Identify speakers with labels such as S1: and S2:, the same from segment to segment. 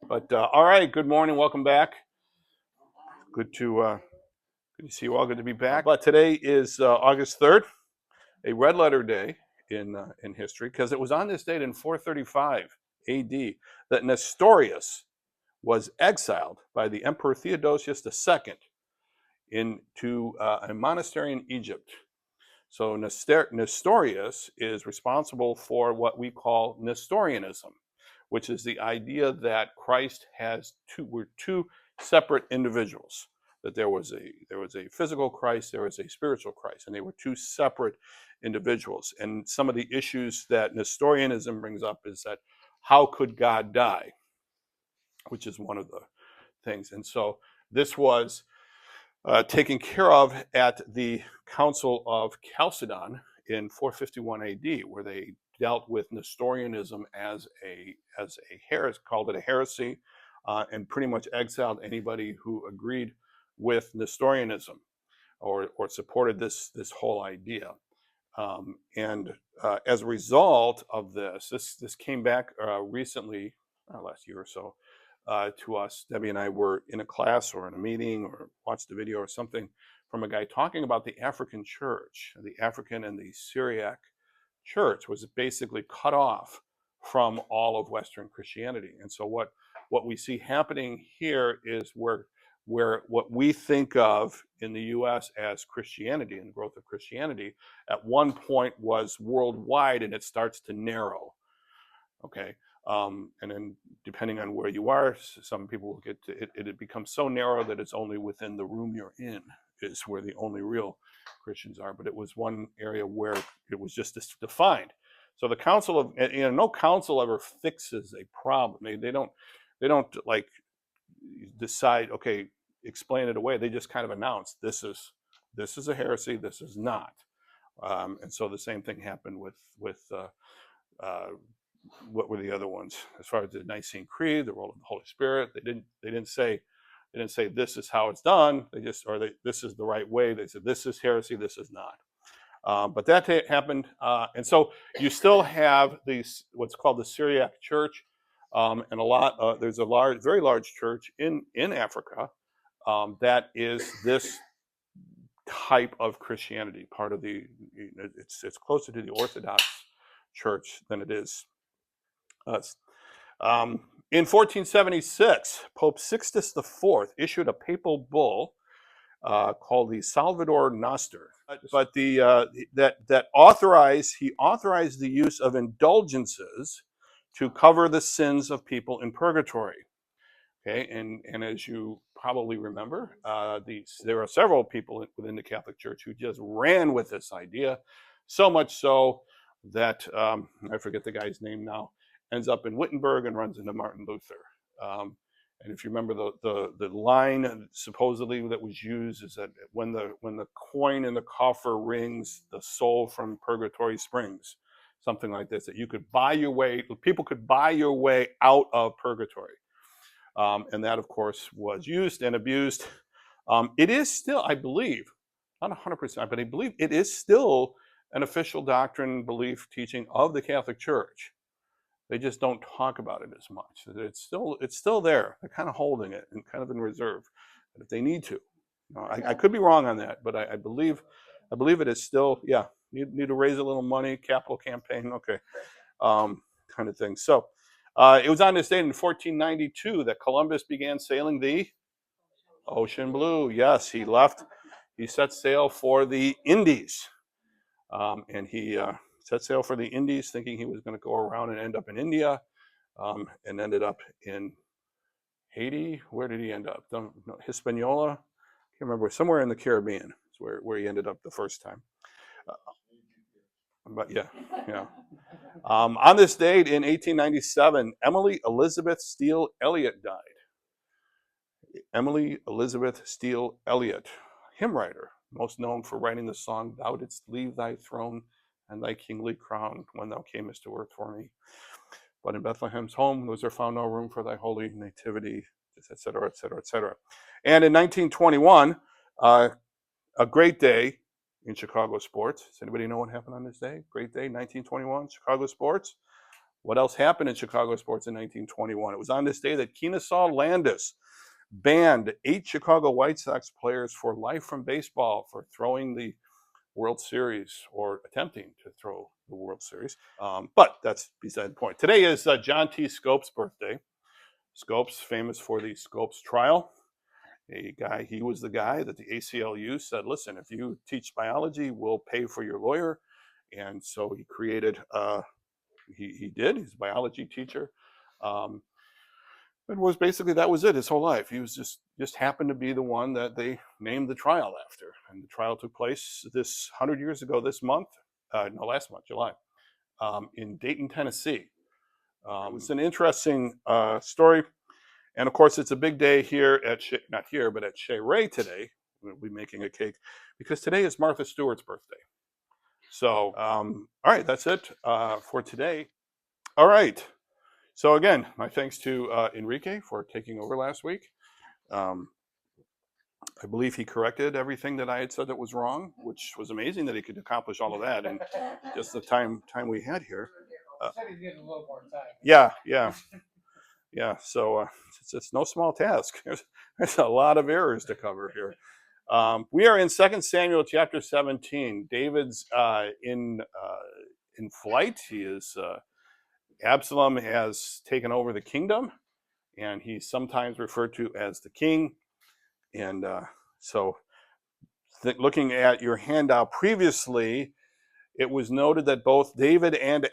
S1: But all right, good morning, welcome back. Good to see you all. Good to be back. But today is August 3rd, a red letter day in history, because it was on this date in 435 A.D. that Nestorius was exiled by the Emperor Theodosius II into a monastery in Egypt. So Nestorius is responsible for what we call Nestorianism, which is the idea that Christ we're two separate individuals. That there was a physical Christ, there was a spiritual Christ, and they were two separate individuals. And some of the issues that Nestorianism brings up is that how could God die, which is one of the things. And so this was taken care of at the Council of Chalcedon in 451 AD, where they dealt with Nestorianism as a heresy, called it a heresy, and pretty much exiled anybody who agreed with Nestorianism or supported this whole idea. And as a result of this came back recently, last year or so, to us. Debbie and I were in a class or in a meeting or watched a video or something from a guy talking about the African church. The African and the Syriac church was basically cut off from all of Western Christianity. And so what we see happening here is where what we think of in the U.S. as Christianity and the growth of Christianity at one point was worldwide, and it starts to narrow. Okay. And then depending on where you are, some people will get to it. It becomes so narrow that it's only within the room you're in is where the only real Christians are. But it was one area where it was just defined. So the council of, no council ever fixes a problem. They don't like decide, okay, explain it away. They just kind of announce this is a heresy, this is not. And so the same thing happened with what were the other ones as far as the Nicene Creed, the role of the Holy Spirit. They didn't say this is how it's done. This is the right way. They said this is heresy, this is not. But that happened, and so you still have these what's called the Syriac Church, and there's a very large church in Africa that is this type of Christianity. Part of it's closer to the Orthodox Church than it is us. In 1476, Pope Sixtus IV issued a papal bull called the Salvator Noster, but that authorized the use of indulgences to cover the sins of people in purgatory. Okay, and as you probably remember, there are several people within the Catholic Church who just ran with this idea, so much so that I forget the guy's name now, ends up in Wittenberg and runs into Martin Luther. And if you remember the line supposedly that was used is that when the coin in the coffer rings, the soul from purgatory springs, something like this. That people could buy your way out of purgatory. And that, of course, was used and abused. It is still, I believe, not 100%, but I believe it is still an official doctrine, belief, teaching of the Catholic Church. They just don't talk about it as much. It's still there. They're kind of holding it and kind of in reserve, but if they need to. I could be wrong on that, but I believe it is still. Yeah, need to raise a little money, capital campaign, okay, kind of thing. So. It was on this date in 1492 that Columbus began sailing the ocean blue. Yes, he set sail for the Indies. And he set sail for the Indies thinking he was going to go around and end up in India, and ended up in Haiti. Where did he end up? Hispaniola? I can't remember. Somewhere in the Caribbean is where he ended up the first time. But yeah. On this date in 1897, Emily Elizabeth Steele Elliott died. Emily Elizabeth Steele Elliott, hymn writer, most known for writing the song, "Thou didst leave thy throne and thy kingly crown when thou camest to earth for me. But in Bethlehem's home was there found no room for thy holy nativity," etc., etc., etc. And in 1921, a great day in Chicago sports. Does anybody know what happened on this day? Great day, 1921, Chicago sports. What else happened in Chicago sports in 1921? It was on this day that Kennesaw Landis banned 8 Chicago White Sox players for life from baseball for throwing the World Series or attempting to throw the World Series. But that's beside the point. Today is John T. Scopes' birthday. Scopes, famous for the Scopes trial. He was the guy that the ACLU said, listen, if you teach biology, we'll pay for your lawyer. And so he created, he did, he's a biology teacher. And was basically, that was it his whole life. He was just happened to be the one that they named the trial after. And the trial took place 100 years ago this month, last month, July, in Dayton, Tennessee. It's an interesting story. And of course, it's a big day here at, not here, but at Shea Ray today. We'll be making a cake because today is Martha Stewart's birthday. So, all right, that's it for today. All right. So again, my thanks to Enrique for taking over last week. I believe he corrected everything that I had said that was wrong, which was amazing that he could accomplish all of that in just the time we had here. Said he's getting a little more time. Yeah. So it's no small task. There's a lot of errors to cover here. We are in 2 Samuel chapter 17. David's in flight. He is Absalom has taken over the kingdom, and he's sometimes referred to as the king. And so, looking at your handout previously, it was noted that both David and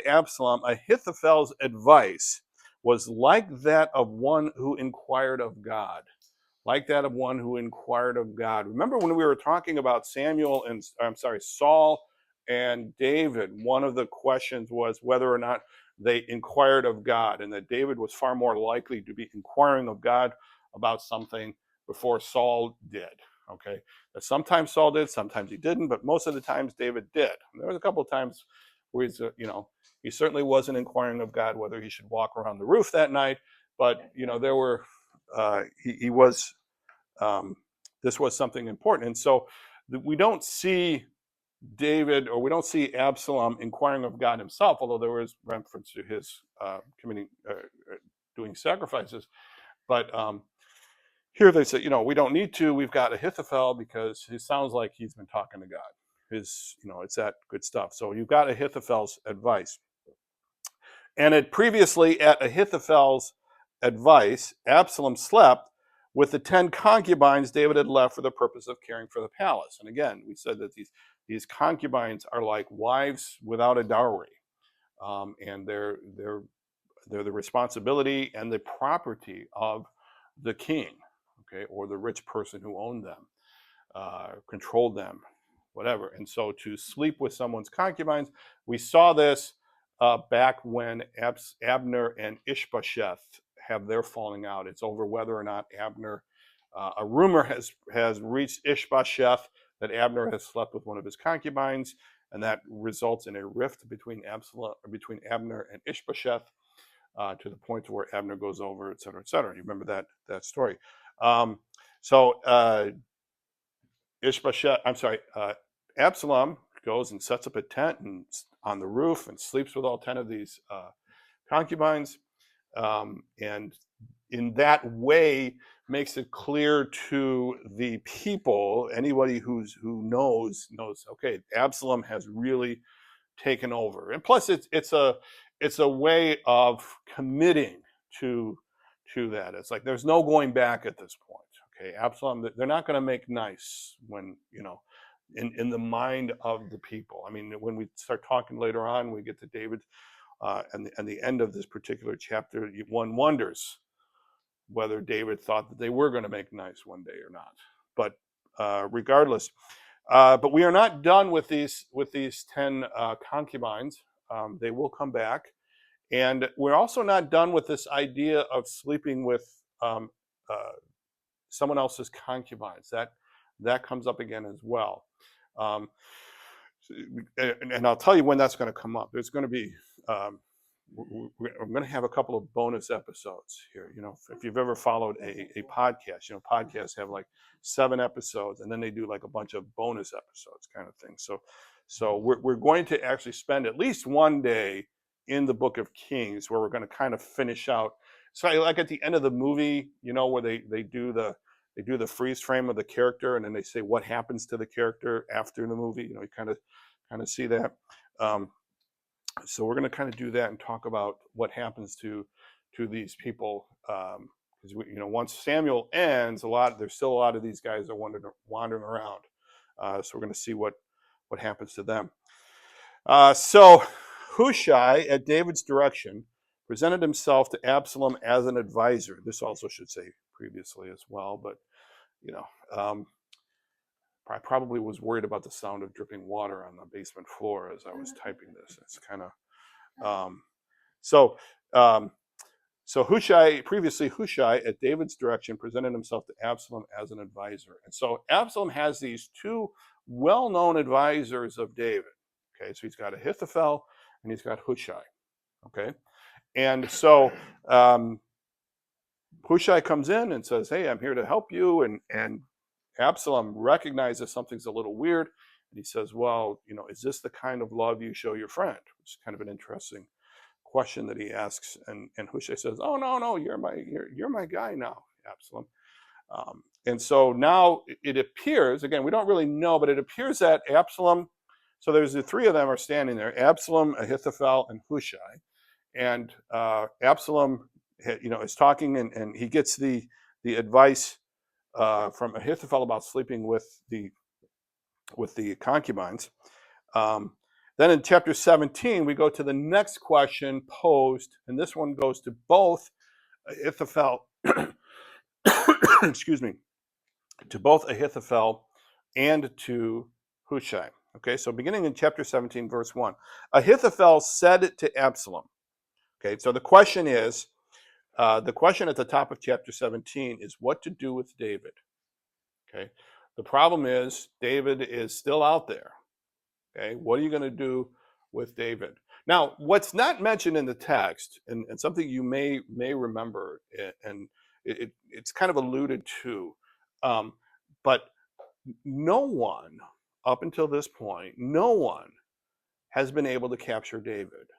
S1: Absalom, Ahithophel's advice was like that of one who inquired of God. Like that of one who inquired of God. Remember when we were talking about Saul and David, one of the questions was whether or not they inquired of God, and that David was far more likely to be inquiring of God about something before Saul did. Okay, that sometimes Saul did, sometimes he didn't, but most of the times David did. And there was a couple of times where he certainly wasn't inquiring of God whether he should walk around the roof that night, but there were he was. This was something important, and so we don't see David, or we don't see Absalom inquiring of God himself, although there was reference to his doing sacrifices. But here they say, we don't need to. We've got Ahithophel because it sounds like he's been talking to God. It's that good stuff. So you've got Ahithophel's advice. And previously at Ahithophel's advice, Absalom slept with the 10 concubines David had left for the purpose of caring for the palace. And again, we said that these concubines are like wives without a dowry, and they're the responsibility and the property of the king, okay, or the rich person who owned them, controlled them, whatever. And so to sleep with someone's concubines, we saw this back when Abner and Ishbosheth have their falling out. It's over whether or not Abner, a rumor has reached Ishbosheth that Abner has slept with one of his concubines, and that results in a rift between Abner and Ishbosheth, to the point where Abner goes over, et cetera, et cetera. You remember that story. Absalom goes and sets up a tent and on the roof and sleeps with all 10 of these concubines, and in that way makes it clear to the people, anybody who knows, okay, Absalom has really taken over. And plus it's a way of committing to that. It's like there's no going back at this point. Okay, Absalom, they're not going to make nice when, in the mind of the people. I mean, when we start talking later on, we get to David and the end of this particular chapter, one wonders whether David thought that they were going to make nice one day or not. But regardless, but we are not done with these 10 concubines. They will come back. And we're also not done with this idea of sleeping with someone else's concubines. That comes up again as well. And I'll tell you when that's going to come up. There's going to be, I'm going to have a couple of bonus episodes here. If you've ever followed a podcast, podcasts have like 7 episodes, and then they do like a bunch of bonus episodes kind of thing. So we're going to actually spend at least one day in the book of Kings, where we're going to kind of finish out. So like at the end of the movie, where they do the freeze frame of the character, and then they say what happens to the character after the movie. You kind of see that. So we're going to kind of do that and talk about what happens to these people. Because once Samuel ends, there's still a lot of these guys that are wandering around. So we're going to see what happens to them. So Hushai, at David's direction, presented himself to Absalom as an advisor. This also should say previously as well, but I probably was worried about the sound of dripping water on the basement floor as I was typing this. It's kind of so Hushai, at David's direction, presented himself to Absalom as an advisor. And so Absalom has these two well-known advisors of David. Okay, so he's got Ahithophel and he's got Hushai. Okay, and so Hushai comes in and says, "Hey, I'm here to help you." And Absalom recognizes something's a little weird, and he says, "Well, is this the kind of love you show your friend?" Which is kind of an interesting question that he asks. And Hushai says, "Oh no, you're my guy now, Absalom." And so now it appears, again, we don't really know, but it appears that Absalom. So there's the three of them are standing there: Absalom, Ahithophel, and Hushai. And Absalom, is talking, and he gets the advice from Ahithophel about sleeping with the concubines. Then in chapter 17, we go to the next question posed, and this one goes to both Ahithophel, excuse me, to both Ahithophel and to Hushai. Okay, so beginning in chapter 17, verse 1, Ahithophel said to Absalom. Okay, so the question at the top of chapter 17 is what to do with David. Okay, the problem is David is still out there. Okay, what are you going to do with David? Now, what's not mentioned in the text, and something you may remember, and it's kind of alluded to, but no one, up until this point, no one has been able to capture David.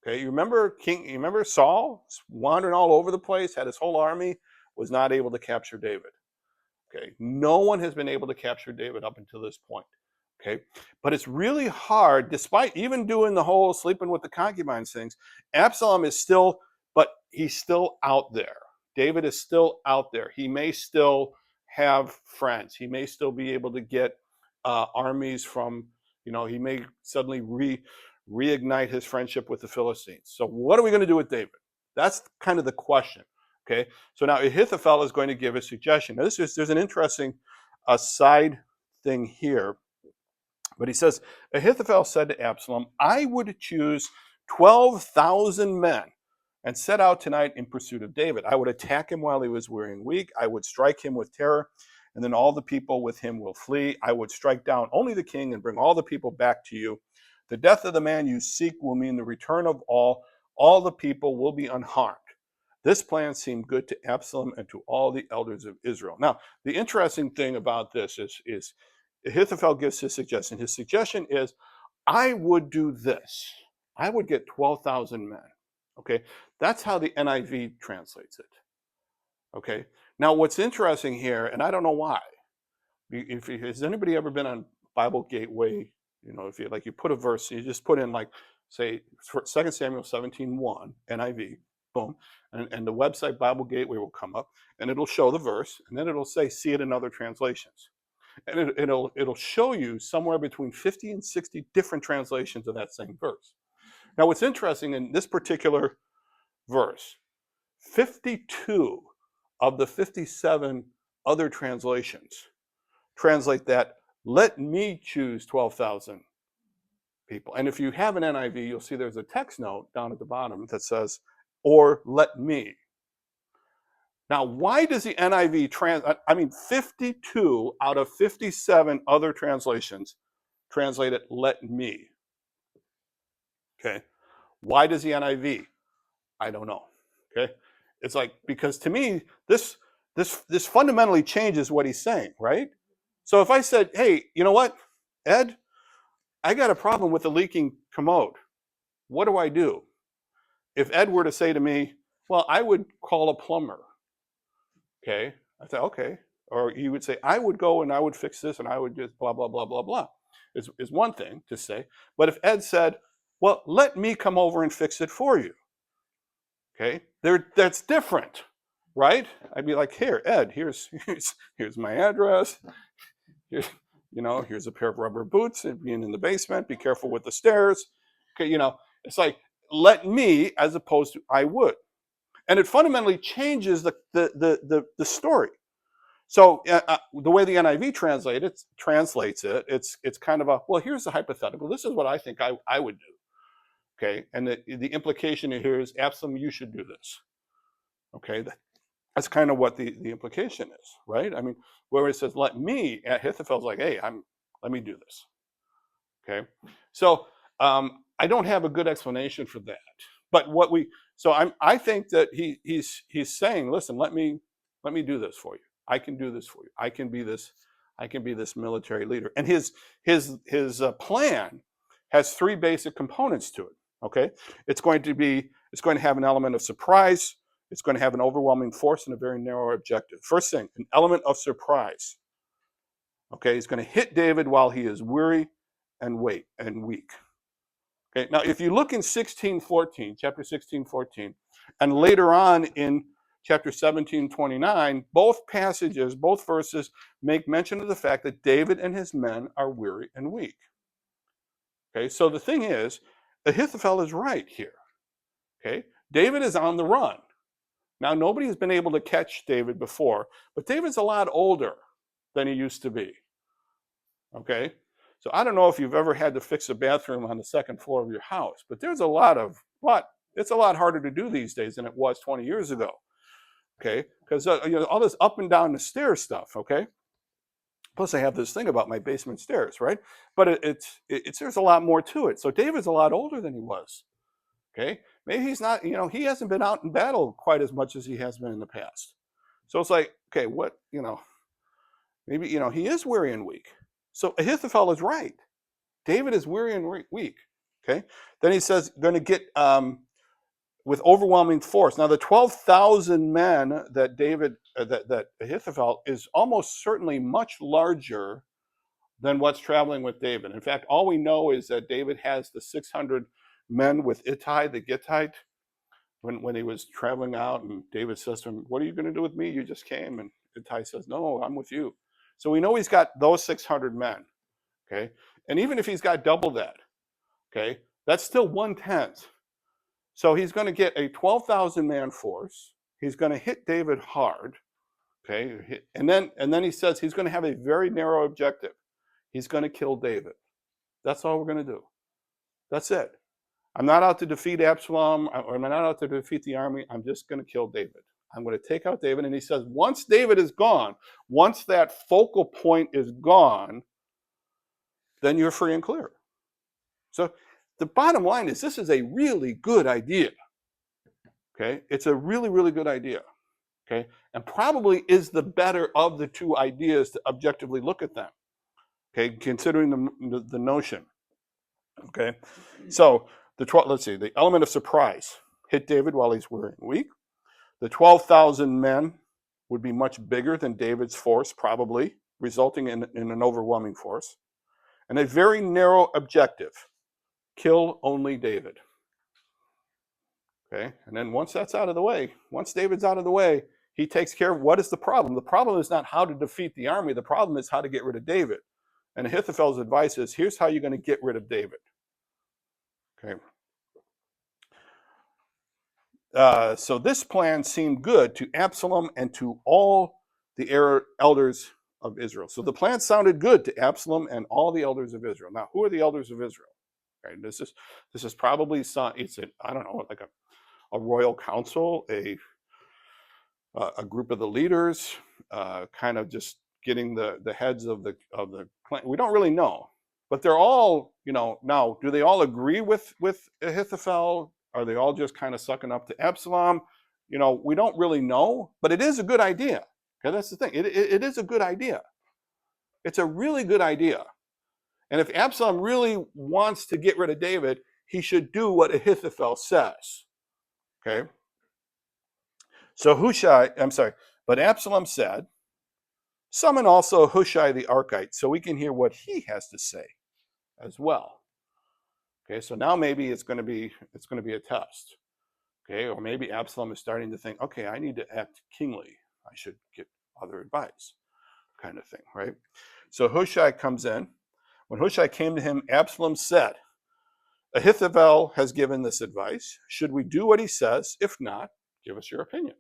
S1: Okay, you remember Saul wandering all over the place, had his whole army, was not able to capture David. Okay, no one has been able to capture David up until this point. Okay, but it's really hard, despite even doing the whole sleeping with the concubines things. Absalom is still, but he's still out there. David is still out there. He may still have friends. He may still be able to get armies from, he may suddenly reignite his friendship with the Philistines. So what are we going to do with David? That's kind of the question. Okay, so now Ahithophel is going to give a suggestion. Now there's an interesting side thing here. But he says, Ahithophel said to Absalom, "I would choose 12,000 men and set out tonight in pursuit of David. I would attack him while he was weary weak. I would strike him with terror, and then all the people with him will flee. I would strike down only the king and bring all the people back to you. The death of the man you seek will mean the return of all. All the people will be unharmed." This plan seemed good to Absalom and to all the elders of Israel. Now, the interesting thing about this is Ahithophel gives his suggestion. His suggestion is, I would do this. I would get 12,000 men. Okay, that's how the NIV translates it. Okay, now what's interesting here, and I don't know why, has anybody ever been on Bible Gateway? If you put a verse, you just put in say 2 Samuel 17:1 NIV, boom, and the website Bible Gateway will come up, and it'll show the verse, and then it'll say, see it in other translations. And it'll show you somewhere between 50 and 60 different translations of that same verse. Now, what's interesting in this particular verse, 52 of the 57 other translations translate that, "Let me choose 12,000 people." And if you have an NIV, you'll see there's a text note down at the bottom that says, "or let me." Now, why does the NIV 52 out of 57 other translations translate it, "let me"? Okay. Why does the NIV? I don't know. Okay. It's because to me, this fundamentally changes what he's saying, right? So if I said, "Hey, you know what, Ed, I got a problem with the leaking commode. What do I do?" if Ed were to say to me, well, I would call a plumber, okay? I say, okay. Or he would say, I would go and I would fix this and I would just blah, blah, blah, blah, blah, is one thing to say. But if Ed said, well, let me come over and fix it for you, okay? That's different, right? I'd be like, here, Ed, here's my address. Here's a pair of rubber boots and being in the basement. Be careful with the stairs. Okay, it's like, let me as opposed to I would. And it fundamentally changes the story. So the way the NIV translates it, it's kind of well, here's the hypothetical. This is what I think I would do. Okay, and the implication here is, Absalom, you should do this. Okay, that's kind of what the implication is, right? I mean, where it says, let me, Ahithophel's like, hey, let me do this. Okay, so I don't have a good explanation for that. But I think that he's saying, listen, let me do this for you. I can do this for you. I can be this military leader. And his plan has three basic components to it. Okay, it's going to have an element of surprise. It's going to have an overwhelming force and a very narrow objective. First thing, an element of surprise. Okay, he's going to hit David while he is weary and weak. Okay, now if you look in chapter 16:14, and later on in chapter 17:29, both verses make mention of the fact that David and his men are weary and weak. Okay, so the thing is, Ahithophel is right here. Okay, David is on the run. Now, nobody has been able to catch David before, but David's a lot older than he used to be. Okay, so I don't know if you've ever had to fix a bathroom on the second floor of your house, but it's a lot harder to do these days than it was 20 years ago. Okay, because all this up and down the stairs stuff. Okay, plus I have this thing about my basement stairs, right? But there's a lot more to it. So David's a lot older than he was. Okay, maybe he's not, he hasn't been out in battle quite as much as he has been in the past. So it's like, okay, maybe, he is weary and weak. So Ahithophel is right. David is weary and weak. Okay, then he says, going to get with overwhelming force. Now the 12,000 men that that Ahithophel is almost certainly much larger than what's traveling with David. In fact, all we know is that David has the 600 men with Ittai, the Gittite, when he was traveling out, and David says to him, what are you going to do with me? You just came. And Ittai says, no, I'm with you. So we know he's got those 600 men. Okay, and even if he's got double that, okay, that's still 1/10. So he's going to get a 12,000 man force. He's going to hit David hard. Okay, and then he says he's going to have a very narrow objective. He's going to kill David. That's all we're going to do. That's it. I'm not out to defeat Absalom, or I'm not out to defeat the army. I'm just going to kill David. I'm going to take out David. And he says, once David is gone, once that focal point is gone, then you're free and clear. So the bottom line is, this is a really good idea. Okay, it's a really, really good idea. Okay, and probably is the better of the two ideas to objectively look at them. Okay, considering the notion. Okay, so let's see, the element of surprise hit David while he's weary and weak. The 12,000 men would be much bigger than David's force, probably, resulting in an overwhelming force. And a very narrow objective: kill only David. Okay, and then once that's out of the way, once David's out of the way, he takes care of what is the problem. The problem is not how to defeat the army. The problem is how to get rid of David. And Ahithophel's advice is, here's how you're going to get rid of David. Okay. So this plan seemed good to Absalom and to all the elders of Israel. So the plan sounded good to Absalom and all the elders of Israel. Now, who are the elders of Israel? Okay, this is probably I don't know, like a royal council, a group of the leaders, kind of just getting the heads of the clan. We don't really know, but they're all, now, do they all agree with Ahithophel? Are they all just kind of sucking up to Absalom? We don't really know, but it is a good idea. Okay, that's the thing. It is a good idea. It's a really good idea. And if Absalom really wants to get rid of David, he should do what Ahithophel says. Okay. So but Absalom said, summon also Hushai the Archite so we can hear what he has to say as well. Okay, so now maybe it's going to be a test. Okay, or maybe Absalom is starting to think, okay, I need to act kingly. I should get other advice, kind of thing, right? So Hushai comes in. When Hushai came to him, Absalom said, Ahithophel has given this advice. Should we do what he says? If not, give us your opinion.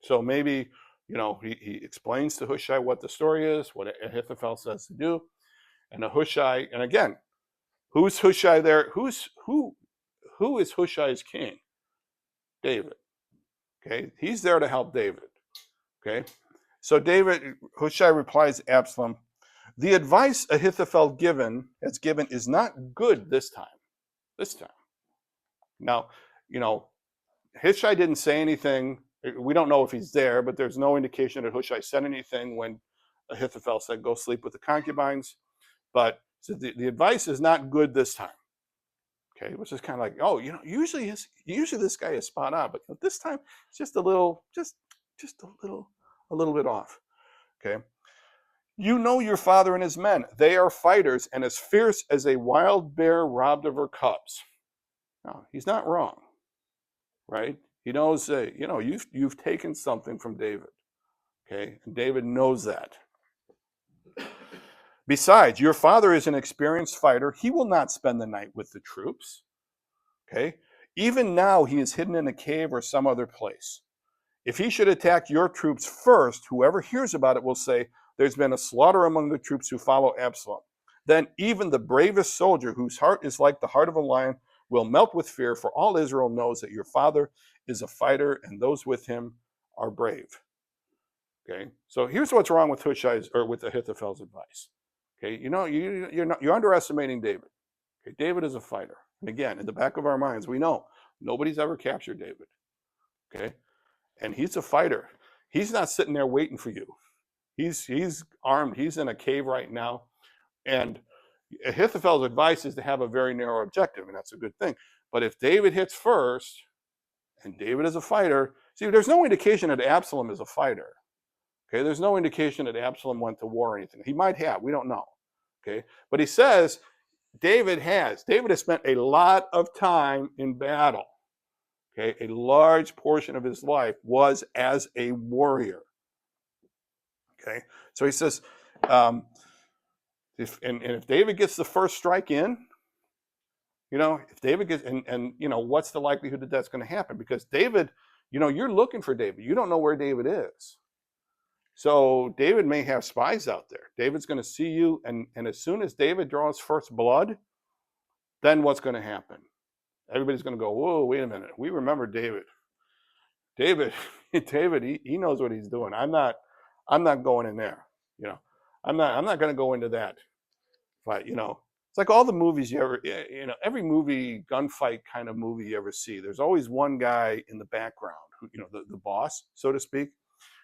S1: So maybe, he explains to Hushai what the story is, what Ahithophel says to do. And Hushai, and again, who's Hushai there? Who is Hushai's king? David. Okay, he's there to help David. Okay, so Hushai replies to Absalom, the advice Ahithophel has given is not good this time. Now, Hushai didn't say anything. We don't know if he's there, but there's no indication that Hushai said anything when Ahithophel said, go sleep with the concubines. But so the advice is not good this time. Okay, which is kind of like, usually this guy is spot on, but this time it's just a little bit off. Okay. You know your father and his men. They are fighters and as fierce as a wild bear robbed of her cubs. No, he's not wrong, right? He knows, you've taken something from David, okay? And David knows that. Besides, your father is an experienced fighter. He will not spend the night with the troops, okay? Even now, he is hidden in a cave or some other place. If he should attack your troops first, whoever hears about it will say, there's been a slaughter among the troops who follow Absalom. Then even the bravest soldier, whose heart is like the heart of a lion, will melt with fear, for all Israel knows that your father is a fighter and those with him are brave. Okay, so here's what's wrong with with Ahithophel's advice. Okay, you're underestimating David. Okay, David is a fighter. And again, in the back of our minds, we know nobody's ever captured David. Okay, and he's a fighter. He's not sitting there waiting for you. He's armed. He's in a cave right now. And Ahithophel's advice is to have a very narrow objective, and that's a good thing. But if David hits first, and David is a fighter, see, there's no indication that Absalom is a fighter. Okay, there's no indication that Absalom went to war or anything. He might have, we don't know. Okay, but he says David has spent a lot of time in battle. Okay, a large portion of his life was as a warrior. Okay, so he says, if David gets the first strike in, if David gets, what's the likelihood that that's going to happen? Because David, you're looking for David. You don't know where David is. So David may have spies out there. David's going to see you, and as soon as David draws first blood, then what's going to happen? Everybody's going to go, whoa, wait a minute. We remember David. David, he knows what he's doing. I'm not going in there. I'm not going to go into that fight. It's like all the movies you ever, every movie, gunfight kind of movie you ever see. There's always one guy in the background who, the boss, so to speak.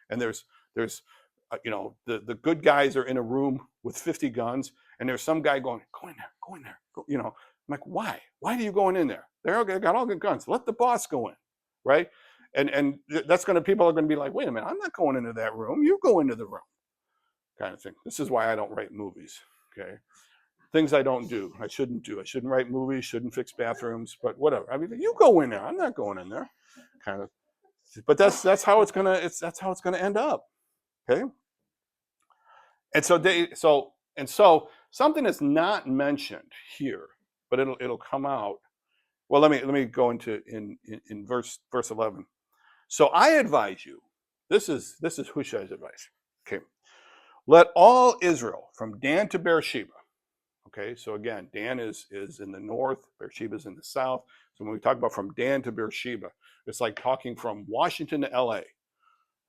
S1: And there's the good guys are in a room with 50 guns, and there's some guy going, go in there. I'm like, why? Why are you going in there? They got all good guns. Let the boss go in, right? And people are going to be like, wait a minute, I'm not going into that room. You go into the room, kind of thing. This is why I don't write movies, okay? Things I don't do, I shouldn't do. I shouldn't write movies, shouldn't fix bathrooms, but whatever. I mean, you go in there. I'm not going in there, kind of. But that's how it's gonna end up, okay? And so something that's not mentioned here, but it'll come out. Well, let me go into in verse 11. So I advise you. This is Hushai's advice. Okay, let all Israel from Dan to Beersheba. Okay, so again, Dan is in the north, Beersheba is in the south. So when we talk about from Dan to Beersheba, it's like talking from Washington to LA.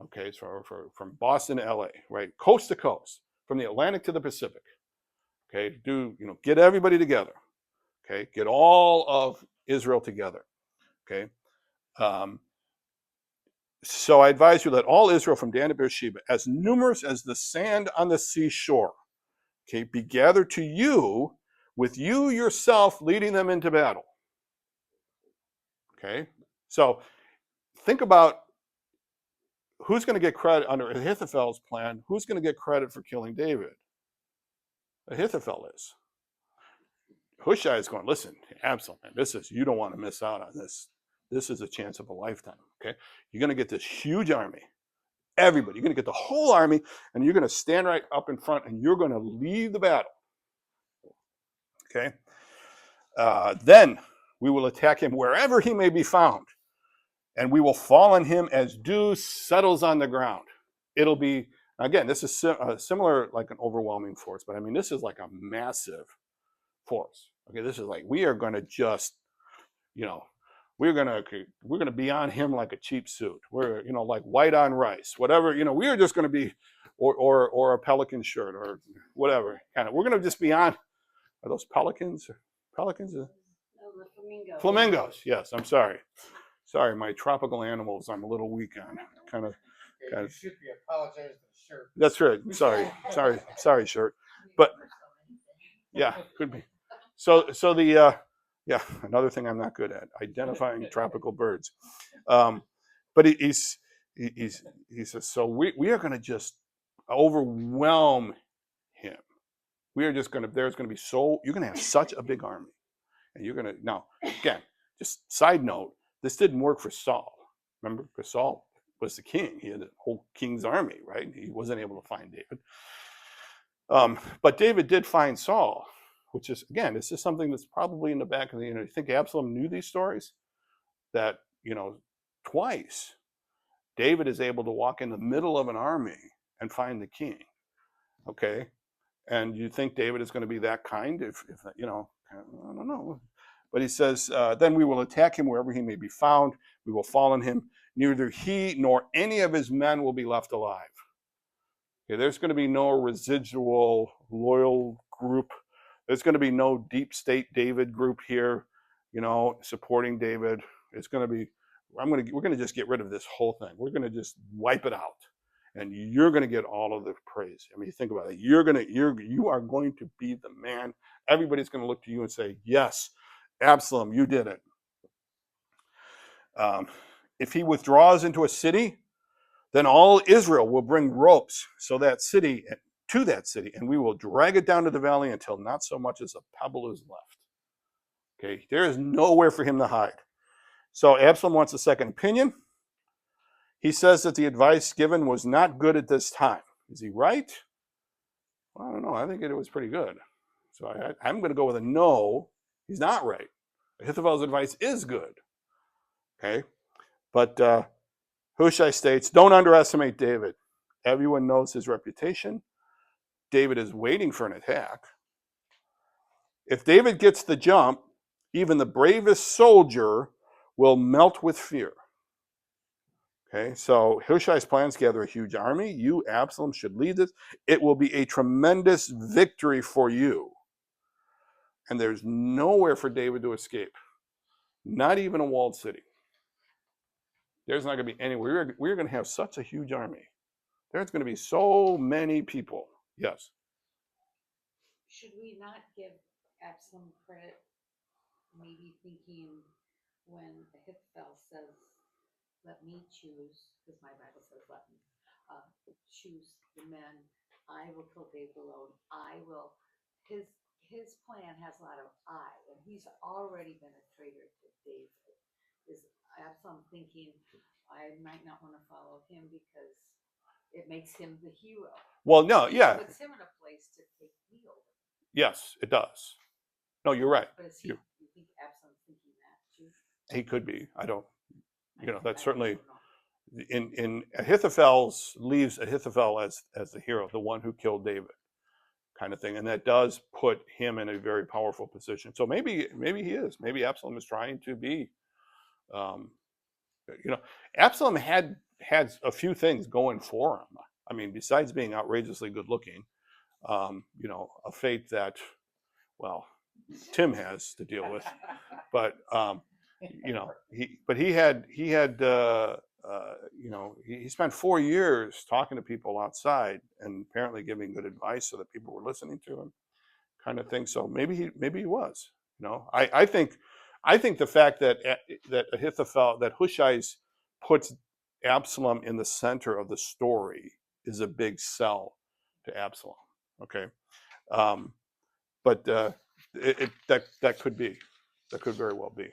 S1: Okay, so from Boston to LA, right? Coast to coast, from the Atlantic to the Pacific. Okay, get everybody together. Okay, get all of Israel together. Okay. So I advise you, let all Israel from Dan to Beersheba, as numerous as the sand on the seashore, okay, be gathered to you, with you yourself leading them into battle. Okay, so think about who's going to get credit under Ahithophel's plan. Who's going to get credit for killing David? Ahithophel is. Hushai is going, listen, Absalom, you don't want to miss out on this. This is a chance of a lifetime. Okay, you're going to get this huge army. Everybody, you're going to get the whole army, and you're going to stand right up in front, and you're going to lead the battle. Okay. Then we will attack him wherever he may be found, and we will fall on him as dew settles on the ground. It'll be, again, this is similar, like an overwhelming force, but I mean, this is like a massive force. Okay, this is like, we are going to just, we're going to be on him like a cheap suit. We're, like white on rice, whatever, we are just going to be, or a pelican shirt or whatever kind of, we're going to just be on. Are those pelicans? Pelicans?
S2: No, the flamingos.
S1: Flamingos. Yes, I'm sorry. Sorry, my tropical animals I'm a little weak on. Kind of.
S3: You should be apologizing for the shirt.
S1: That's right. Sorry, shirt. But yeah, could be. So the another thing I'm not good at, identifying tropical birds. But he says, so we are going to just overwhelm him. We are just going to, you're going to have such a big army. And you're going to, now, again, just side note, this didn't work for Saul. Remember, because Saul was the king. He had a whole king's army, right? He wasn't able to find David. But David did find Saul, which is, again, this is something that's probably in the back of the, you think Absalom knew these stories? That, twice, David is able to walk in the middle of an army and find the king. Okay? And you think David is going to be that kind? If I don't know. But he says, then we will attack him wherever he may be found. We will fall on him. Neither he nor any of his men will be left alive. Okay, there's going to be no residual loyal group. There's going to be no deep state David group here, supporting David. It's going to be, we're going to just get rid of this whole thing. We're going to just wipe it out. And you're going to get all of the praise. I mean, think about it. You are going to be the man. Everybody's going to look to you and say, yes, Absalom, you did it. If he withdraws into a city, then all Israel will bring ropes to that city, and we will drag it down to the valley until not so much as a pebble is left. Okay, there is nowhere for him to hide. So Absalom wants a second opinion. He says that the advice given was not good at this time. Is he right? Well, I don't know. I think it was pretty good. So I'm going to go with a no. He's not right. Ahithophel's advice is good. Okay? But Hushai states, don't underestimate David. Everyone knows his reputation. David is waiting for an attack. If David gets the jump, even the bravest soldier will melt with fear. Okay, so Hushai's plans gather a huge army. You, Absalom, should lead this. It will be a tremendous victory for you. And there's nowhere for David to escape. Not even a walled city. There's not going to be anywhere. We're going to have such a huge army. There's going to be so many people. Yes.
S2: Should we not give Absalom credit? Maybe thinking when Ahithophel says, let me choose, because my Bible says let me choose the men. I will kill David alone. I will. His plan has a lot of I, and he's already been a traitor to David. Is Absalom thinking, I might not want to follow him because it makes him the hero?
S1: Well, no, yeah.
S2: It puts him in a place to take me over.
S1: Yes, it does. No, you're right.
S2: But is you think Absalom's thinking that too?
S1: He could be. I don't. That's certainly in Ahithophel's leaves Ahithophel as the hero, the one who killed David, kind of thing, and that does put him in a very powerful position. So maybe he is. Maybe Absalom is trying to be. Absalom had a few things going for him. I mean, besides being outrageously good looking, a fate that, well, Tim has to deal with, but he spent 4 years talking to people outside and apparently giving good advice so that people were listening to him, kind of thing. So maybe he was. I think the fact that Ahithophel, that Hushai's puts Absalom in the center of the story is a big sell to Absalom. Okay, but that could be, that could very well be.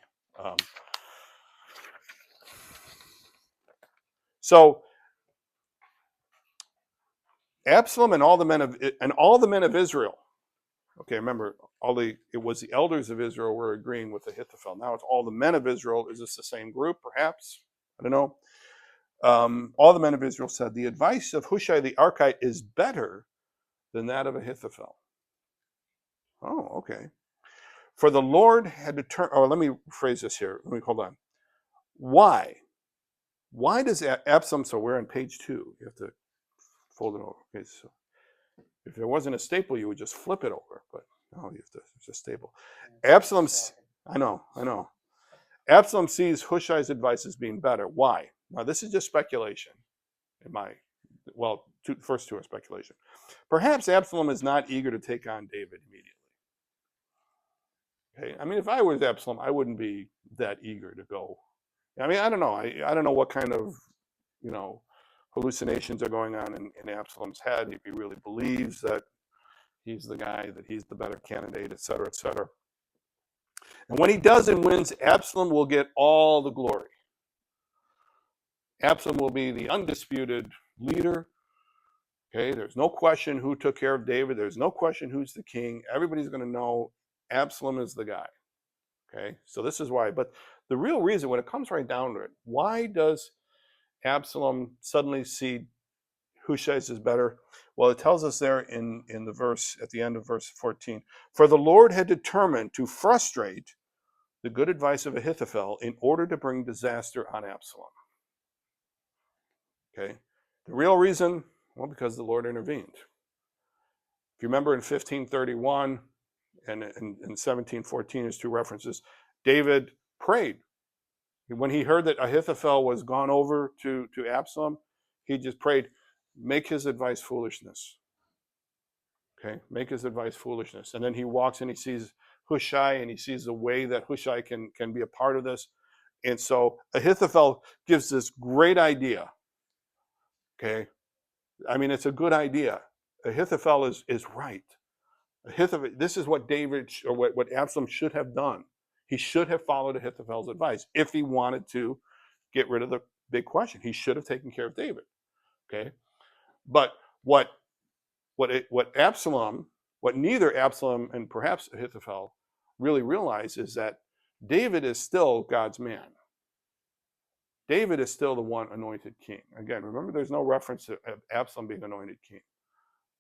S1: So Absalom and all the men of Israel. Okay, remember, it was the elders of Israel were agreeing with Ahithophel. Now it's all the men of Israel. Is this the same group? Perhaps, I don't know. All the men of Israel said the advice of Hushai the Archite is better than that of Ahithophel. Oh, okay. For the Lord had determined. Or let me phrase this here. Let me hold on. Why? Why does Absalom? So we're on page 2. You have to fold it over. Okay, so if there wasn't a staple, you would just flip it over. But no, you have to. It's a staple. Absalom's. I know. Absalom sees Hushai's advice as being better. Why? Now this is just speculation. First two are speculation. Perhaps Absalom is not eager to take on David immediately. Okay, I mean, if I was Absalom, I wouldn't be that eager to go. I mean, I don't know. I don't know what kind of, hallucinations are going on in Absalom's head. If he really believes that he's the guy, that he's the better candidate, et cetera, et cetera. And when he does and wins, Absalom will get all the glory. Absalom will be the undisputed leader. Okay, there's no question who took care of David. There's no question who's the king. Everybody's going to know Absalom is the guy. Okay, so this is why. But the real reason, when it comes right down to it, why does Absalom suddenly see Hushai's is better? Well, it tells us there in the verse, at the end of verse 14, for the Lord had determined to frustrate the good advice of Ahithophel in order to bring disaster on Absalom. Okay, the real reason, well, because the Lord intervened. If you remember in 1531 and in 1714, there's 2 references, David prayed. When he heard that Ahithophel was gone over to Absalom, he just prayed, make his advice foolishness. Okay, make his advice foolishness. And then he walks and he sees Hushai, and he sees the way that Hushai can be a part of this. And so Ahithophel gives this great idea. Okay, I mean, it's a good idea. Ahithophel is right. This is what David, or what Absalom should have done. He should have followed Ahithophel's advice if he wanted to get rid of the big question. He should have taken care of David. Okay, but what neither Absalom and perhaps Ahithophel really realize is that David is still God's man. David is still the one anointed king. Again, remember, there's no reference to Absalom being anointed king.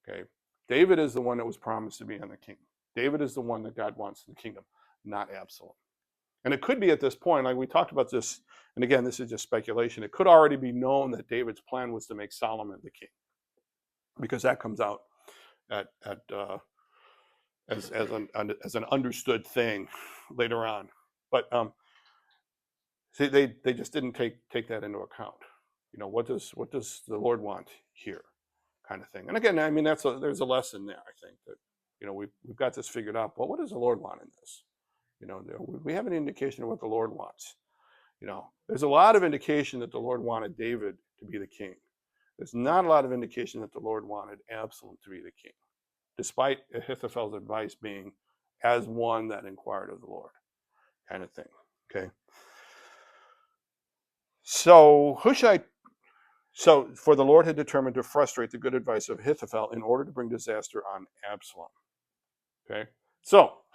S1: Okay, David is the one that was promised to be on the kingdom. David is the one that God wants in the kingdom, not Absalom. And it could be at this point, like we talked about this, and again, this is just speculation. It could already be known that David's plan was to make Solomon the king, because that comes out as an understood thing later on. But see, they just didn't take that into account. What does the Lord want here, kind of thing. And again, I mean, there's a lesson there. I think that we've got this figured out. But what does the Lord want in this? We have an indication of what the Lord wants. There's a lot of indication that the Lord wanted David to be the king. There's not a lot of indication that the Lord wanted Absalom to be the king, despite Ahithophel's advice being as one that inquired of the Lord, kind of thing. Okay. So for the Lord had determined to frustrate the good advice of Ahithophel in order to bring disaster on Absalom. Okay. So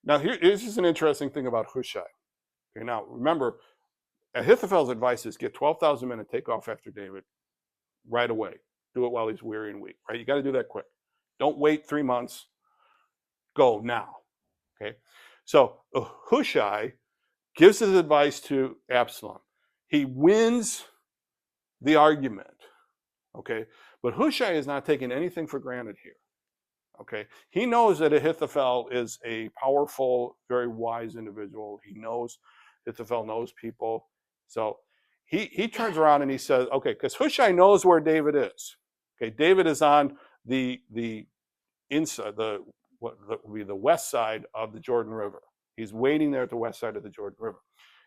S1: now this is an interesting thing about Hushai. Okay. Now remember, Ahithophel's advice is get 12,000 men and take off after David right away. Do it while he's weary and weak. Right. You got to do that quick. Don't wait 3 months. Go now. Okay. So Hushai gives his advice to Absalom. He wins the argument. Okay. But Hushai is not taking anything for granted here. Okay. He knows that Ahithophel is a powerful, very wise individual. He knows Ahithophel knows people. So he turns around and he says, okay, because Hushai knows where David is. Okay. David is on the inside, what would be the west side of the Jordan River. He's waiting there at the west side of the Jordan River.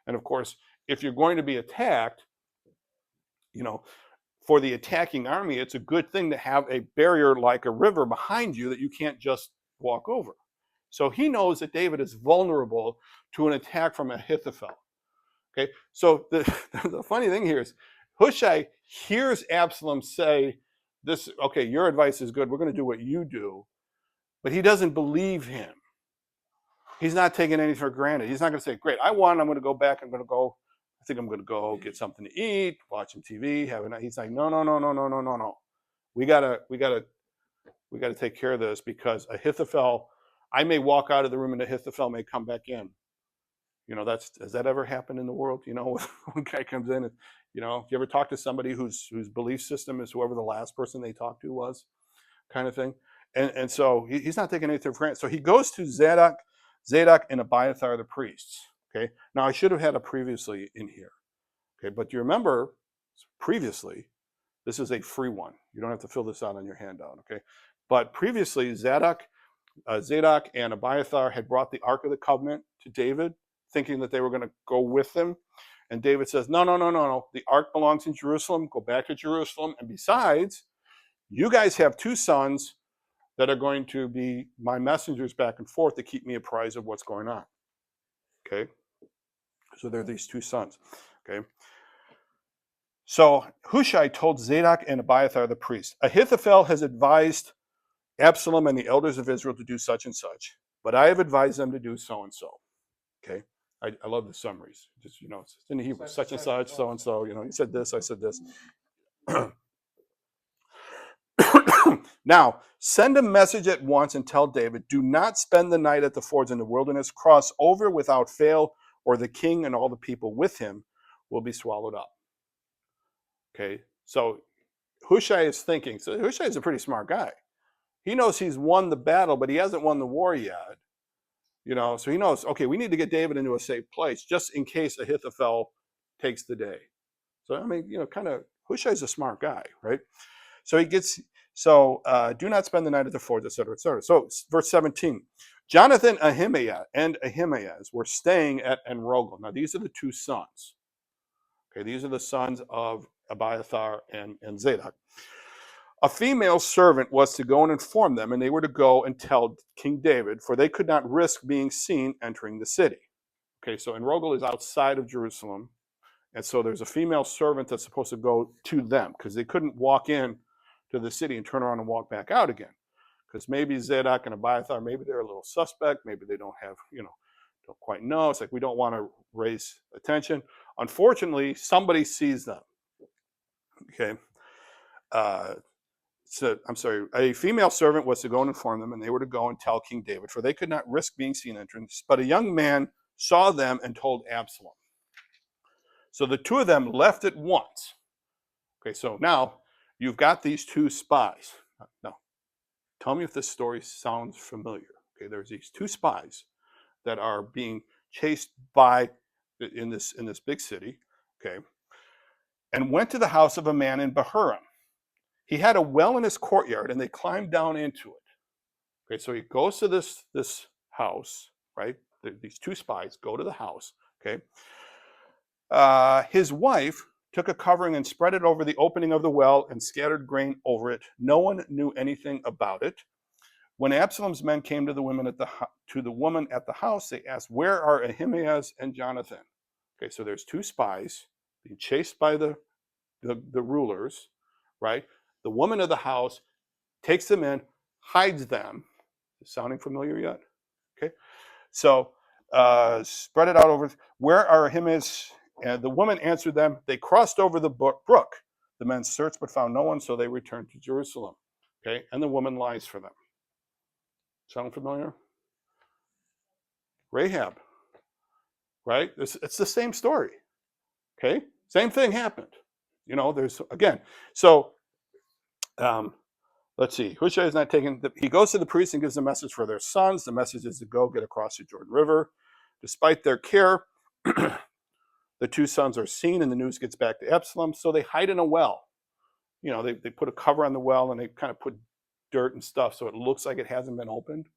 S1: And of course, if you're going to be attacked, you know, for the attacking army, it's a good thing to have a barrier like a river behind you that you can't just walk over. So he knows that David is vulnerable to an attack from Ahithophel. Okay, so the funny thing here is Hushai hears Absalom say, "This, okay, your advice is good. We're going to do what you do," but he doesn't believe him. He's not taking anything for granted. He's not going to say, "Great, I won. I'm going to go back. I'm going to go. I think I'm going to go get something to eat, watch some TV, have a night." He's like, "No, no, no, no, no, no, no, no. We gotta take care of this because Ahithophel. I may walk out of the room and Ahithophel may come back in. You know, has that ever happened in the world? You know, when a guy comes in and, you know, if you ever talk to somebody whose belief system is whoever the last person they talked to was, kind of thing. And so he's not taking anything for granted. So he goes to Zadok and Abiathar the priests. Okay. Now I should have had a previously in here. Okay, but you remember previously, this is a free one. You don't have to fill this out on your handout. Okay, but previously Zadok and Abiathar had brought the Ark of the Covenant to David, thinking that they were going to go with them. And David says, no, no, no, no, no. The Ark belongs in Jerusalem. Go back to Jerusalem. And besides, you guys have two sons that are going to be my messengers back and forth to keep me apprised of what's going on. Okay? So there are these two sons. Okay? So Hushai told Zadok and Abiathar the priest, Ahithophel has advised Absalom and the elders of Israel to do such and such, but I have advised them to do so and so. Okay? I love the summaries. Just, you know, it's in the Hebrew, such and such, so and so. You know, he said this, I said this. Now, send a message at once and tell David, do not spend the night at the fords in the wilderness. Cross over without fail, or the king and all the people with him will be swallowed up. Okay, so Hushai is thinking. So Hushai is a pretty smart guy. He knows he's won the battle, but he hasn't won the war yet. You know, so he knows, okay, we need to get David into a safe place just in case Ahithophel takes the day. So, I mean, you know, kind of, Hushai's a smart guy, right? So he gets, do not spend the night at the fords, et cetera, et cetera. So verse 17, Jonathan, and Ahimaaz were staying at En-Rogel. Now, these are the two sons. Okay, these are the sons of Abiathar and Zadok. A female servant was to go and inform them, and they were to go and tell King David, for they could not risk being seen entering the city. Okay, so En-Rogel is outside of Jerusalem, and so there's a female servant that's supposed to go to them, because they couldn't walk in to the city and turn around and walk back out again. Because maybe Zadok and Abiathar, maybe they're a little suspect, maybe they don't have, you know, don't quite know. It's like we don't want to raise attention. Unfortunately, somebody sees them. Okay. A female servant was to go and inform them, and they were to go and tell King David, for they could not risk being seen entering. But a young man saw them and told Absalom. So the two of them left at once. Okay, so now you've got these two spies. Now, tell me if this story sounds familiar. Okay, there's these two spies that are being chased by in this big city. Okay, and went to the house of a man in Bahurim. He had a well in his courtyard, and they climbed down into it. Okay, so he goes to this house, right? These two spies go to the house. Okay, his wife took a covering and spread it over the opening of the well and scattered grain over it. No one knew anything about it. When Absalom's men came to the woman at the house, they asked, "Where are Ahimaaz and Jonathan?" Okay, so there's two spies being chased by the rulers, right? The woman of the house takes them in, hides them. Is it sounding familiar yet? Okay, so spread it out over. Where are Ahimaaz? And the woman answered them, they crossed over the brook. The men searched but found no one, so they returned to Jerusalem. Okay, and the woman lies for them. Sound familiar? Rahab, right? It's the same story. Okay, same thing happened. You know, there's again. So let's see. Hushai is not taken. He goes to the priest and gives a message for their sons. The message is to go get across the Jordan River. Despite their care, the two sons are seen, and the news gets back to Absalom. So they hide in a well. You know, they put a cover on the well, and they kind of put dirt and stuff so it looks like it hasn't been opened.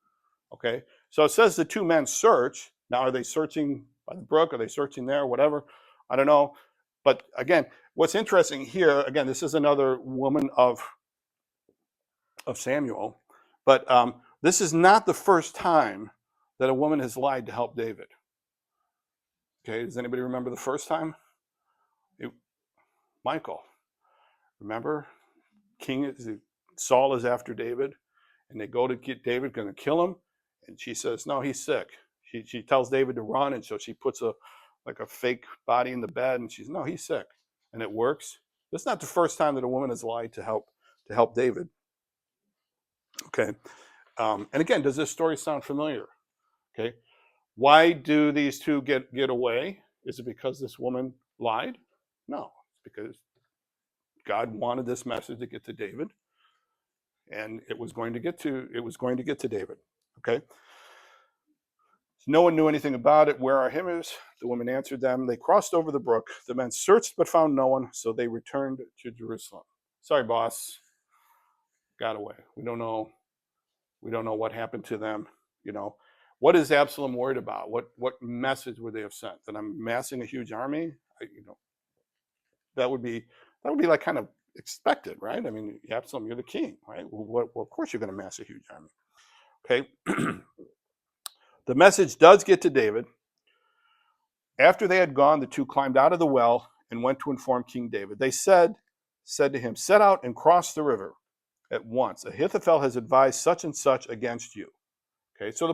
S1: Okay, so it says the two men search. Now, are they searching by the brook? Are they searching there? Whatever. I don't know. But again, what's interesting here, again, this is another woman of Samuel, but this is not the first time that a woman has lied to help David. Okay, does anybody remember the first time? Michael. Remember? Saul is after David, and they go to get David, going to kill him, and she says, no, he's sick. She tells David to run, and so she puts a fake body in the bed, and she's, no, he's sick, and it works. That's not the first time that a woman has lied to help David. Okay, and again, does this story sound familiar? Okay, why do these two get away? Is it because this woman lied? No, it's because God wanted this message to get to David, and it was going to get to David. Okay. No one knew anything about it. Where are hymners? The women answered them. They crossed over the brook. The men searched but found no one, so they returned to Jerusalem. Sorry, boss. Got away. We don't know. We don't know what happened to them. You know, what is Absalom worried about? What message would they have sent? That I'm massing a huge army? That would be like kind of expected, right? I mean, Absalom, you're the king, right? Well, of course you're going to mass a huge army. Okay. The message does get to David. After they had gone, the two climbed out of the well and went to inform King David. They said to him, set out and cross the river at once. Ahithophel has advised such and such against you. Okay, so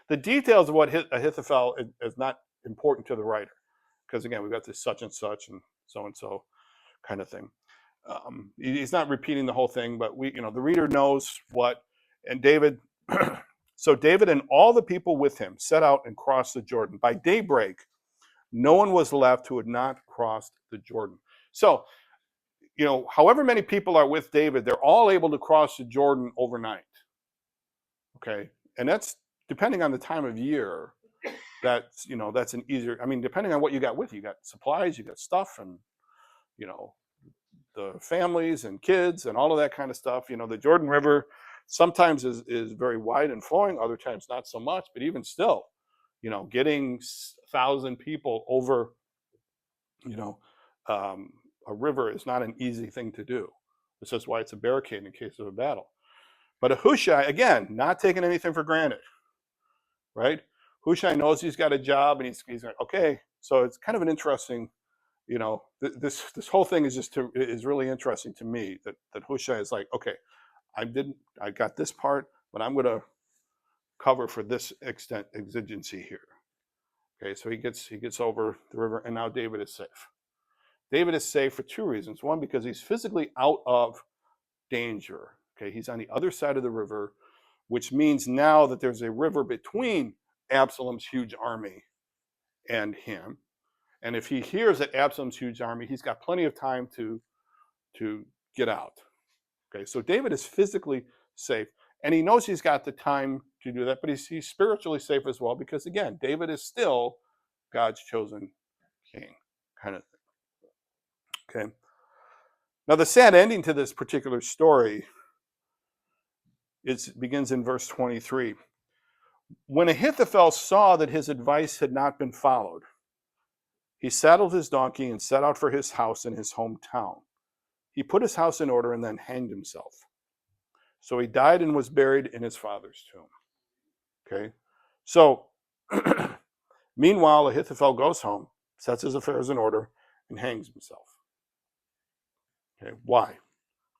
S1: the details of what Ahithophel is not important to the writer. Because again, we've got this such and so kind of thing. He's not repeating the whole thing, but the reader knows what. And David, so David and all the people with him set out and crossed the Jordan. By daybreak, no one was left who had not crossed the Jordan. So, however many people are with David, they're all able to cross the Jordan overnight. Okay, and that's depending on the time of year. That's an easier. I mean, depending on what you got with you, got supplies, you got stuff, and the families and kids and all of that kind of stuff. The Jordan River sometimes is very wide and flowing, other times not so much. But even still, getting 1,000 people over, a river is not an easy thing to do. This is why it's a barricade in case of a battle. But Hushai, again, not taking anything for granted, right? Hushai knows he's got a job, and he's like, okay. So it's kind of an interesting, this whole thing is really interesting to me that Hushai is like, okay, I got this part, but I'm going to cover for this extent exigency here. Okay, so he gets over the river, and now David is safe. David is safe for two reasons. One, because he's physically out of danger. Okay, he's on the other side of the river, which means now that there's a river between Absalom's huge army and him. And if he hears that Absalom's huge army, he's got plenty of time to get out. Okay, so David is physically safe, and he knows he's got the time to do that, but he's spiritually safe as well, because again, David is still God's chosen king, kind of thing. Okay. Now, the sad ending to this particular story begins in verse 23. When Ahithophel saw that his advice had not been followed, he saddled his donkey and set out for his house in his hometown. He put his house in order and then hanged himself. So he died and was buried in his father's tomb. Okay. So, meanwhile, Ahithophel goes home, sets his affairs in order, and hangs himself. Okay. Why?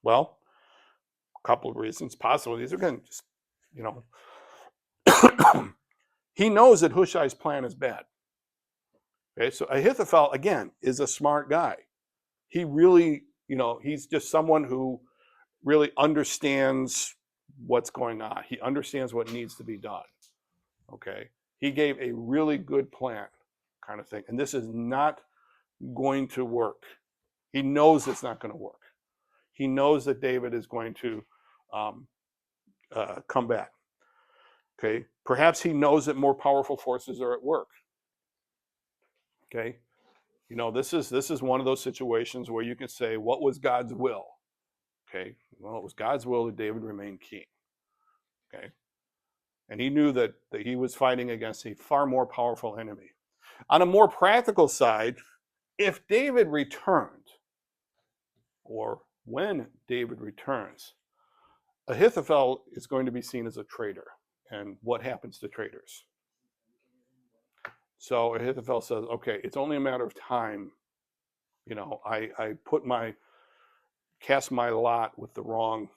S1: Well, a couple of reasons. Possibly these are again, just, he knows that Hushai's plan is bad. Okay. So Ahithophel, again, is a smart guy. He really, he's just someone who really understands what's going on. He understands what needs to be done. Okay. He gave a really good plan, kind of thing. And this is not going to work. He knows it's not going to work. He knows that David is going to come back. Okay. Perhaps he knows that more powerful forces are at work. Okay. This is one of those situations where you can say, what was God's will? Okay. Well, it was God's will that David remain king. Okay. And he knew that he was fighting against a far more powerful enemy. On a more practical side, if David returned, or when David returns, Ahithophel is going to be seen as a traitor. And what happens to traitors? So Ahithophel says, okay, it's only a matter of time. You know, I cast my lot with the wrong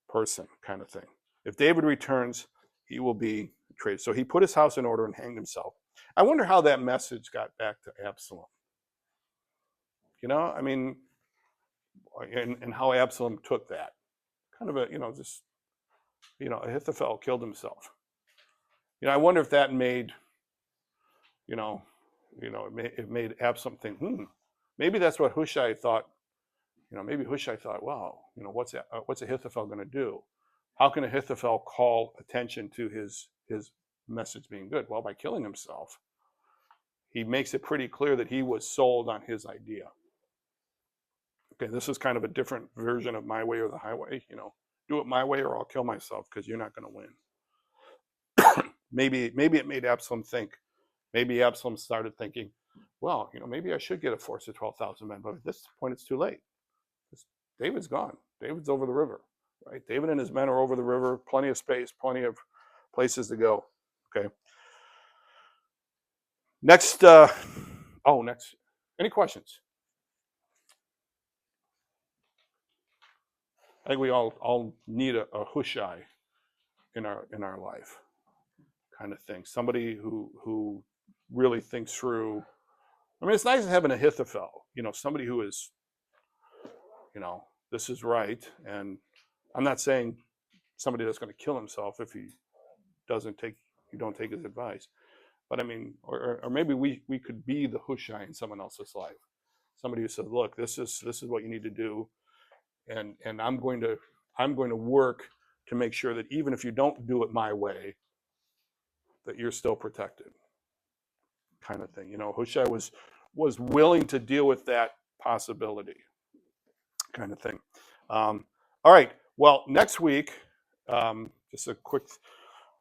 S1: person, kind of thing. If David returns, he will be a traitor. So he put his house in order and hanged himself. I wonder how that message got back to Absalom. You know, I mean, and how Absalom took that. Kind of a, just, Ahithophel killed himself. I wonder if that made, it made Absalom think, maybe that's what Hushai thought. Maybe Hushai thought, wow, what's Ahithophel going to do? How can Ahithophel call attention to his message being good? Well, by killing himself. He makes it pretty clear that he was sold on his idea. Okay, this is kind of a different version of my way or the highway. Do it my way or I'll kill myself because you're not going to win. maybe it made Absalom think. Maybe Absalom started thinking, well, maybe I should get a force of 12,000 men, but at this point it's too late. David's gone. David's over the river, right? David and his men are over the river, plenty of space, plenty of places to go. Okay. Next, any questions? I think we all need a Hushai in our life, kind of thing. Somebody who really thinks through. I mean, it's nice to have an Ahithophel, somebody who is, this is right. And I'm not saying somebody that's going to kill himself if you don't take his advice. But I mean, or maybe we could be the Hushai in someone else's life. Somebody who says, look, this is what you need to do. And I'm going to work to make sure that even if you don't do it my way, that you're still protected, kind of thing. Hushai was willing to deal with that possibility, kind of thing. All right. Well, next week, just a quick.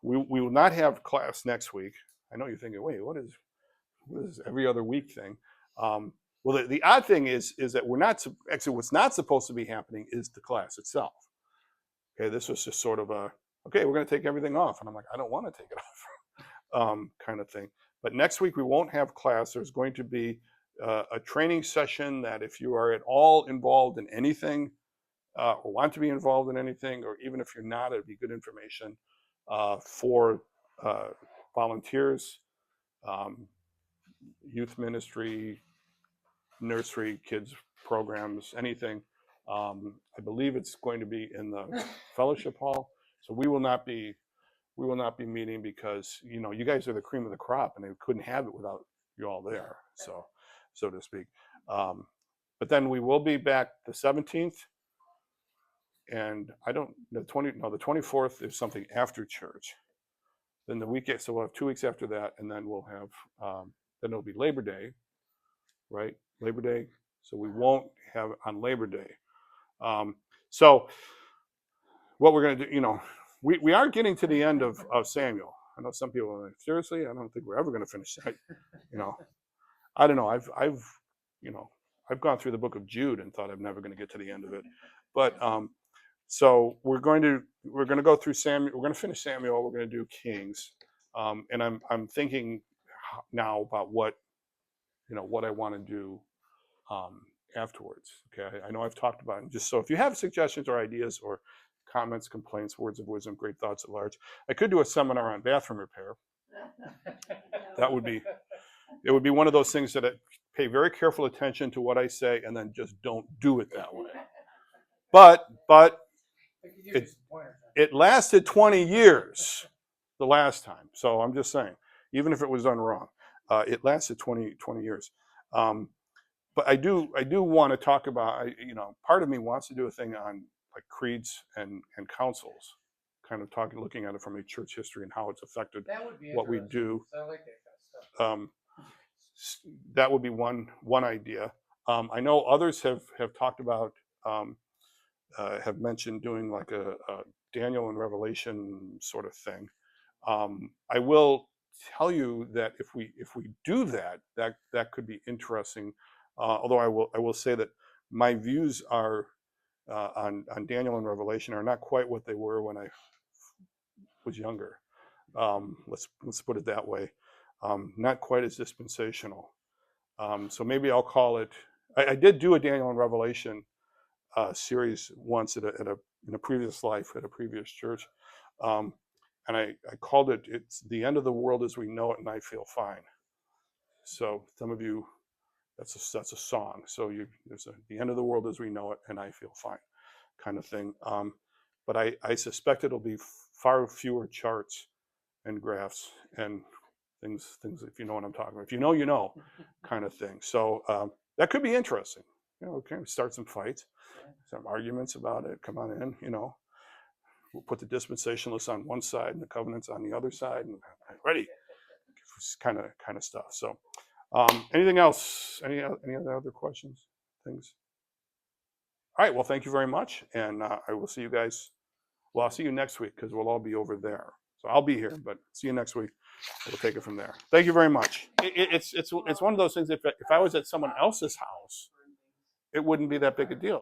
S1: We will not have class next week. I know you're thinking, wait, what is every other week thing? Well, the odd thing is that we're not actually what's not supposed to be happening is the class itself. Okay, this was just sort of okay, we're going to take everything off, and I'm like, I don't want to take it off, kind of thing. But next week we won't have class. There's going to be a training session that if you are at all involved in anything, or want to be involved in anything, or even if you're not, it'd be good information for volunteers, youth ministry, nursery, kids programs, anything. I believe it's going to be in the fellowship hall. So we will not be meeting because you guys are the cream of the crop, and they couldn't have it without you all there, so to speak. But then we will be back the 17th, and the 24th is something after church. Then the weekend, so we'll have 2 weeks after that, and then we'll have then it'll be Labor Day, right? Labor Day. So we won't have on Labor Day. So what we're going to do, we are getting to the end of Samuel. I know some people are like, seriously, I don't think we're ever going to finish that. I don't know. I've gone through the book of Jude and thought I'm never going to get to the end of it. But so we're going to go through Samuel. We're going to finish Samuel. We're going to do Kings, and I'm thinking now about what I want to do afterwards. Okay, I know I've talked about it. Just so if you have suggestions or ideas or comments, complaints, words of wisdom, great thoughts at large, I could do a seminar on bathroom repair. That would be. It would be one of those things that I pay very careful attention to what I say and then just don't do it that way. But it lasted 20 years the last time. So I'm just saying, even if it was done wrong, it lasted 20 years. But I do want to talk about, part of me wants to do a thing on like creeds and councils, kind of looking at it from a church history and how it's affected what we do.
S3: I like that kind of stuff.
S1: That would be one idea. I know others have talked about, have mentioned doing like a Daniel and Revelation sort of thing. I will tell you that if we do that, that could be interesting. Although I will say that my views are on Daniel and Revelation are not quite what they were when I was younger. Let's put it that way. Not quite as dispensational. So maybe I'll call it. I did do a Daniel and Revelation series once in a previous life at a previous church, and I called it "It's the End of the World as We Know It, and I Feel Fine." So some of you, that's a song. So there's the end of the world as we know it, and I feel fine, kind of thing. But I suspect it'll be far fewer charts and graphs and things. If you know what I'm talking about. If you know, kind of thing. So that could be interesting. Okay, start some fights, some arguments about it. Come on in. We'll put the dispensationalists on one side and the covenants on the other side, and ready, kind of stuff. So, anything else? Any other questions? Things? All right. Well, thank you very much, and I will see you guys. Well, I'll see you next week because we'll all be over there. So I'll be here, but see you next week. We'll take it from there. Thank you very much. It's one of those things. If I was at someone else's house, it wouldn't be that big a deal.